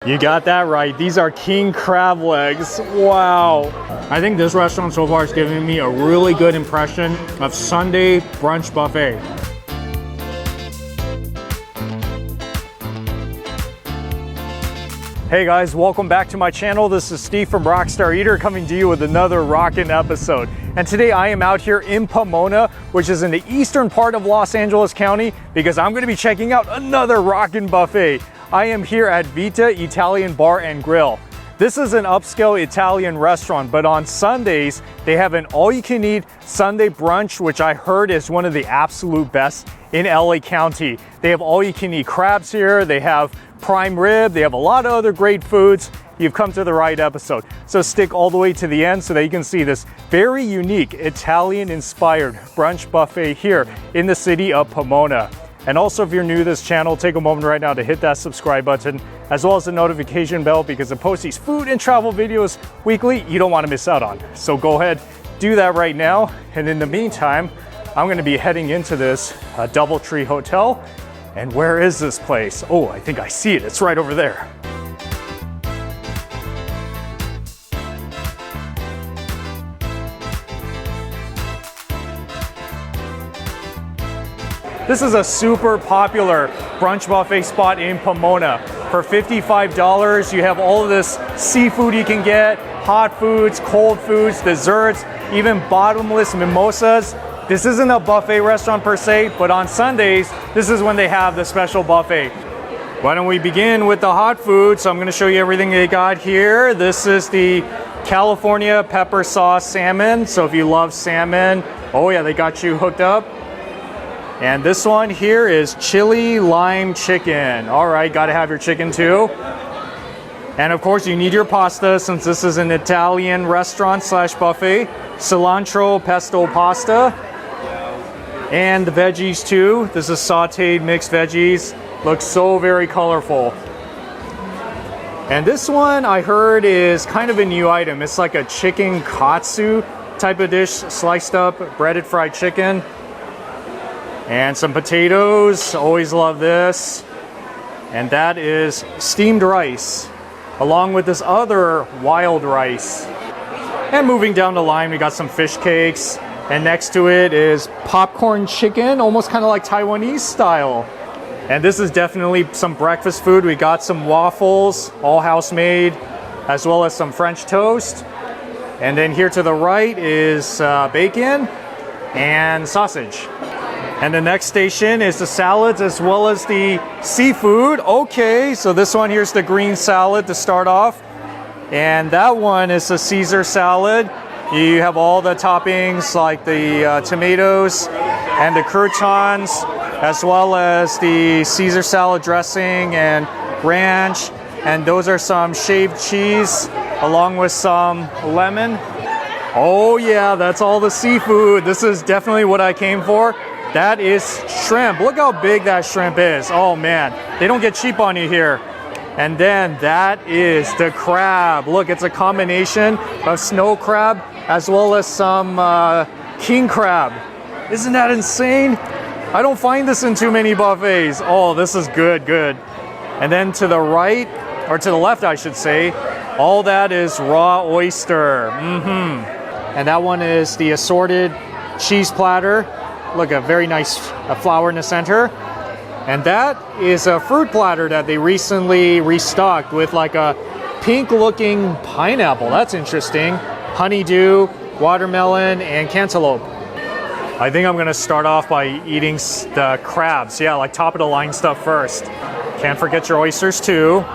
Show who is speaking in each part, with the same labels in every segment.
Speaker 1: You got that right. These are king crab legs. Wow. I think this restaurant so far is giving me a really good impression of Sunday brunch buffet. Hey guys, welcome back to my channel. This is Steve from Rockstar Eater coming to you with another rockin' episode. And today I am out here in Pomona, which is in the eastern part of Los Angeles County, because I'm gonna be checking out another rockin' buffet. I am here at Vita Italian Bar and Grill. This is an upscale Italian restaurant, but on Sundays, they have an all-you-can-eat Sunday brunch, which I heard is one of the absolute best in LA County. They have all-you-can-eat crabs here, they have prime rib, they have a lot of other great foods. You've come to the right episode. So stick all the way to the end so that you can see this very unique Italian-inspired brunch buffet here in the city of Pomona. And also, if you're new to this channel, take a moment right now to hit that subscribe button, as well as the notification bell, because I post these food and travel videos weekly you don't want to miss out on. So go ahead, do that right now. And in the meantime, I'm going to be heading into this DoubleTree Hotel. And where is this place? Oh, I think I see it. It's right over there. This is a super popular brunch buffet spot in Pomona. For $55, you have all of this seafood you can get, hot foods, cold foods, desserts, even bottomless mimosas. This isn't a buffet restaurant per se, but on Sundays, this is when they have the special buffet. Why don't we begin with the hot food? So I'm gonna show you everything they got here. This is the California pepper sauce salmon. So if you love salmon, oh yeah, they got you hooked up. And this one here is chili lime chicken. All right, gotta have your chicken too. And of course you need your pasta since this is an Italian restaurant slash buffet. Cilantro pesto pasta. And the veggies too. This is sauteed mixed veggies. Looks so very colorful. And this one I heard is kind of a new item. It's like a chicken katsu type of dish, sliced up breaded fried chicken. And some potatoes, always love this. And that is steamed rice, along with this other wild rice. And moving down the line, we got some fish cakes. And next to it is popcorn chicken, almost kind of like Taiwanese style. And this is definitely some breakfast food. We got some waffles, all house made, as well as some French toast. And then here to the right is bacon and sausage. And the next station is the salads as well as the seafood. Okay, so this one here's the green salad to start off. And that one is a Caesar salad. You have all the toppings like the tomatoes and the croutons, as well as the Caesar salad dressing and ranch. And those are some shaved cheese along with some lemon. Oh yeah, that's all the seafood. This is definitely what I came for. That is shrimp. Look how big that shrimp is. Oh man, they don't get cheap on you here. And then that is the crab. Look, it's a combination of snow crab as well as some king crab. Isn't that insane? I don't find this in too many buffets. Oh, this is good, good. And then to the right, or to the left I should say, all that is raw oyster. And that one is the assorted cheese platter. Look, a very nice flower in the center. And that is a fruit platter that they recently restocked with like a pink looking pineapple. That's interesting. Honeydew, watermelon, and cantaloupe. I think I'm gonna start off by eating the crabs. Yeah, like top of the line stuff first. Can't forget your oysters too.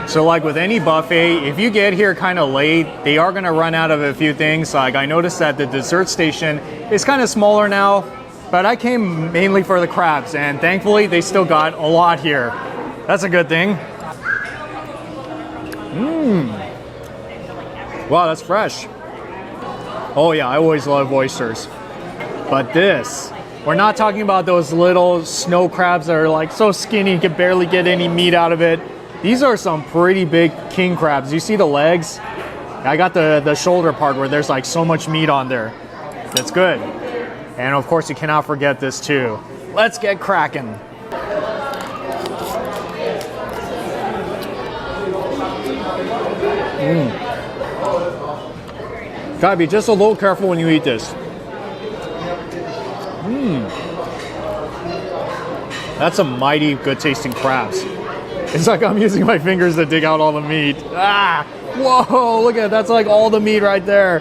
Speaker 1: So like with any buffet, if you get here kind of late, they are gonna run out of a few things. Like I noticed that the dessert station is kind of smaller now, but I came mainly for the crabs and thankfully they still got a lot here. That's a good thing. Wow, that's fresh. Oh yeah, I always love oysters. But this, we're not talking about those little snow crabs that are like so skinny you can barely get any meat out of it. These are some pretty big king crabs. You see the legs? I got the shoulder part where there's like so much meat on there. That's good. And of course you cannot forget this too. Let's get cracking. Gotta be just a little careful when you eat this. That's a mighty good tasting crabs. It's like I'm using my fingers to dig out all the meat. Ah! Whoa, look at that. That's like all the meat right there.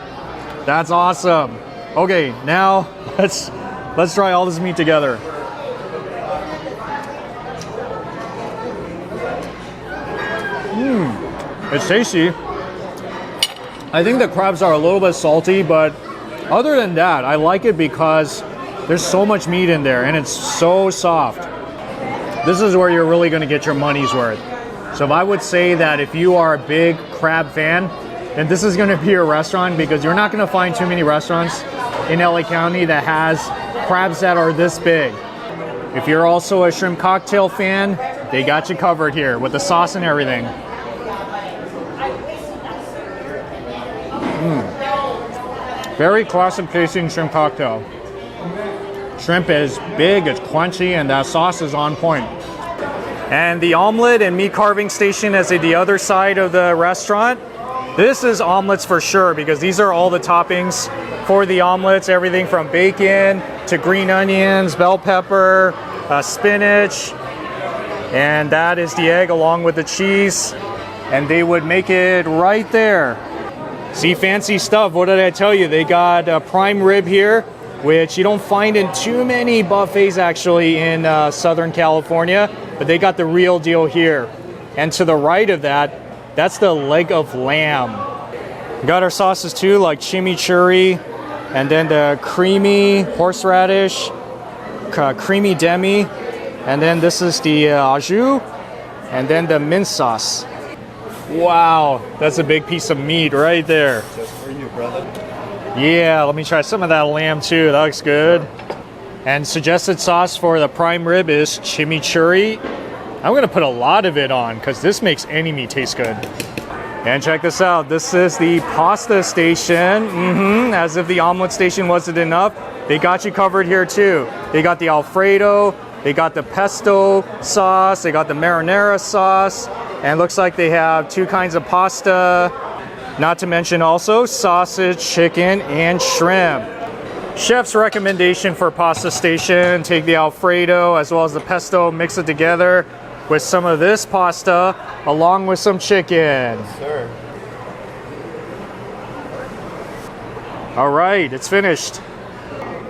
Speaker 1: That's awesome. Okay, now let's try all this meat together. It's tasty. I think the crabs are a little bit salty, but other than that, I like it because there's so much meat in there and it's so soft. This is where you're really going to get your money's worth. So I would say that if you are a big crab fan, then this is going to be your restaurant, because you're not going to find too many restaurants in LA County that has crabs that are this big. If you're also a shrimp cocktail fan, they got you covered here with the sauce and everything. Very classic tasting shrimp cocktail. Shrimp is big, it's crunchy, and that sauce is on point. And the omelet and meat carving station is at the other side of the restaurant. This is omelets for sure, because these are all the toppings for the omelets. Everything from bacon to green onions, bell pepper, spinach, and that is the egg along with the cheese. And they would make it right there. See, fancy stuff. What did I tell you? They got a prime rib here, which you don't find in too many buffets actually in Southern California, but they got the real deal here. And to the right of that, that's the leg of lamb. We got our sauces too, like chimichurri, and then the creamy horseradish, creamy demi, and then this is the au jus, and then the mint sauce. Wow, that's a big piece of meat right there.
Speaker 2: Just for you, brother.
Speaker 1: Yeah, let me try some of that lamb too. That looks good. And suggested sauce for the prime rib is chimichurri. I'm gonna put a lot of it on because this makes any meat taste good. And check this out. This is the pasta station. As if the omelet station wasn't enough, they got you covered here too. They got the Alfredo, they got the pesto sauce, they got the marinara sauce, and looks like they have two kinds of pasta. Not to mention also sausage, chicken, and shrimp. Chef's recommendation for pasta station: take the Alfredo as well as the pesto, mix it together with some of this pasta along with some chicken.
Speaker 2: Yes, sir.
Speaker 1: All right, it's finished.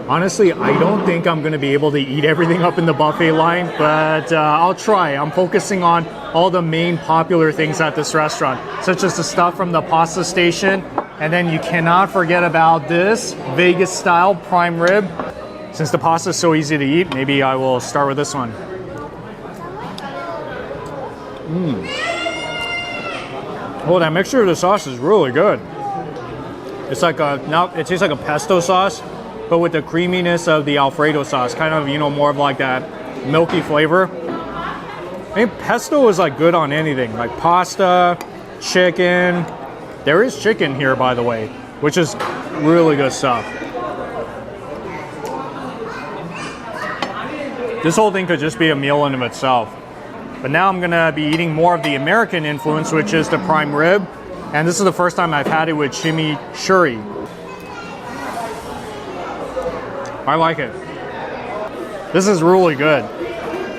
Speaker 1: Honestly, I don't think I'm gonna be able to eat everything up in the buffet line, but I'll try. I'm focusing on all the main popular things at this restaurant, such as the stuff from the pasta station. And then you cannot forget about this Vegas style prime rib. Since the pasta is so easy to eat, maybe I will start with this one. Oh, that mixture of the sauce is really good. It's like it tastes like a pesto sauce, but with the creaminess of the Alfredo sauce, kind of, more of like that milky flavor. I think pesto is like good on anything, like pasta, chicken. There is chicken here, by the way, which is really good stuff. This whole thing could just be a meal in of itself. But now I'm gonna be eating more of the American influence, which is the prime rib. And this is the first time I've had it with chimichurri. I like it. This is really good.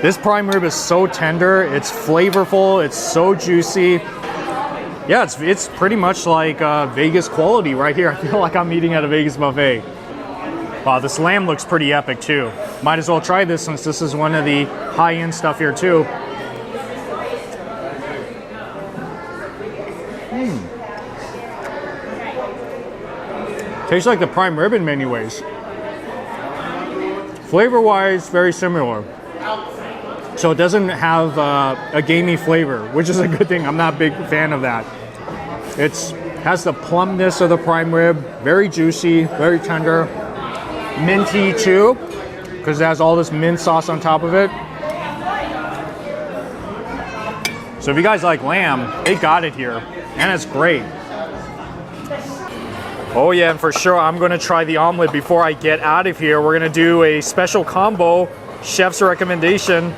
Speaker 1: This prime rib is so tender, it's flavorful, it's so juicy. Yeah, it's pretty much like Vegas quality right here. I feel like I'm eating at a Vegas buffet. Wow, this lamb looks pretty epic too. Might as well try this since this is one of the high-end stuff here too. Tastes like the prime rib in many ways. Flavor-wise, very similar. So it doesn't have a gamey flavor, which is a good thing. I'm not a big fan of that. It has the plumpness of the prime rib, very juicy, very tender. Minty too, because it has all this mint sauce on top of it. So if you guys like lamb, they got it here, and it's great. Oh yeah, and for sure, I'm gonna try the omelet before I get out of here. We're gonna do a special combo, chef's recommendation.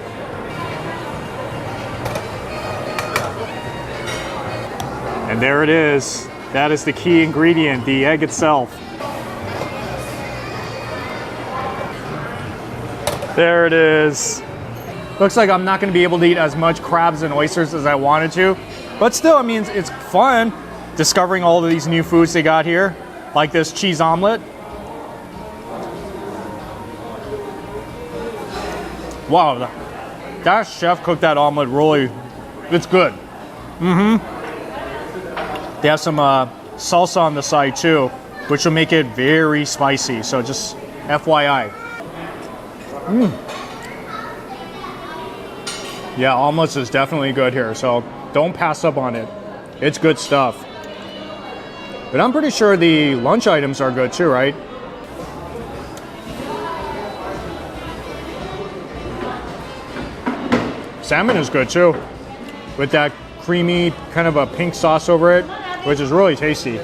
Speaker 1: And there it is. That is the key ingredient, the egg itself. There it is. Looks like I'm not going to be able to eat as much crabs and oysters as I wanted to. But still, I mean, it's fun discovering all of these new foods they got here. Like this cheese omelet. Wow, that chef cooked that omelet really, it's good. They have some salsa on the side too, which will make it very spicy. So just FYI. Yeah, omelets is definitely good here, so don't pass up on it. It's good stuff. But I'm pretty sure the lunch items are good too, right? Salmon is good too, with that creamy kind of a pink sauce over it, which is really tasty.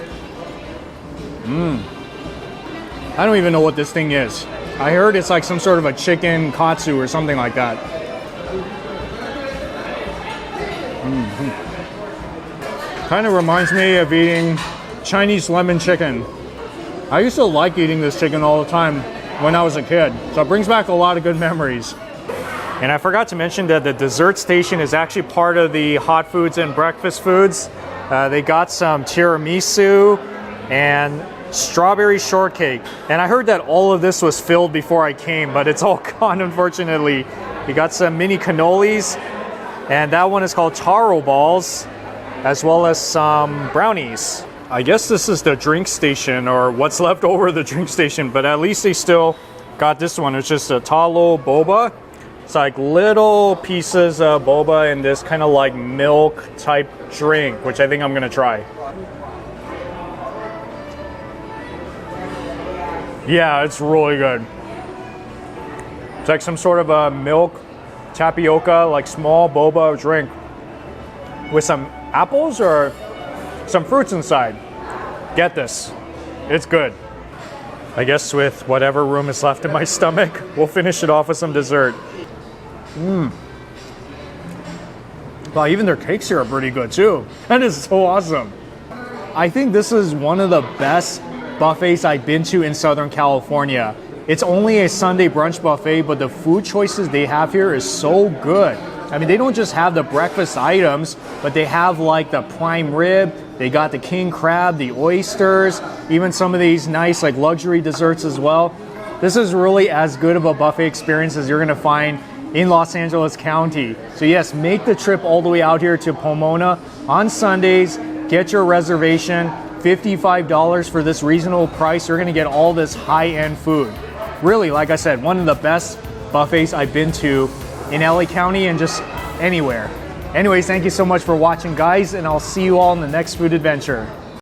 Speaker 1: I don't even know what this thing is. I heard it's like some sort of a chicken katsu or something like that. Kind of reminds me of eating Chinese lemon chicken. I used to like eating this chicken all the time when I was a kid, so it brings back a lot of good memories. And I forgot to mention that the dessert station is actually part of the hot foods and breakfast foods. They got some tiramisu and strawberry shortcake. And I heard that all of this was filled before I came, but it's all gone, unfortunately. You got some mini cannolis, and that one is called taro balls, as well as some brownies. I guess this is the drink station, or what's left over the drink station, but at least they still got this one. It's just a talo boba. It's like little pieces of boba in this kind of like milk type drink, which I think I'm gonna try. Yeah, it's really good. It's like some sort of a milk tapioca, like small boba drink with some apples or some fruits inside. Get this, it's good. I guess with whatever room is left in my stomach, we'll finish it off with some dessert. Wow, even their cakes here are pretty good too. That is so awesome. I think this is one of the best buffets I've been to in Southern California. It's only a Sunday brunch buffet, but the food choices they have here is so good. I mean, they don't just have the breakfast items, but they have like the prime rib, they got the king crab, the oysters, even some of these nice like luxury desserts as well. This is really as good of a buffet experience as you're gonna find in Los Angeles County. So yes, make the trip all the way out here to Pomona on Sundays, get your reservation, $55 for this reasonable price. You're gonna get all this high-end food. Really, like I said, one of the best buffets I've been to in LA County and just anywhere. Anyways, thank you so much for watching, guys, and I'll see you all in the next food adventure.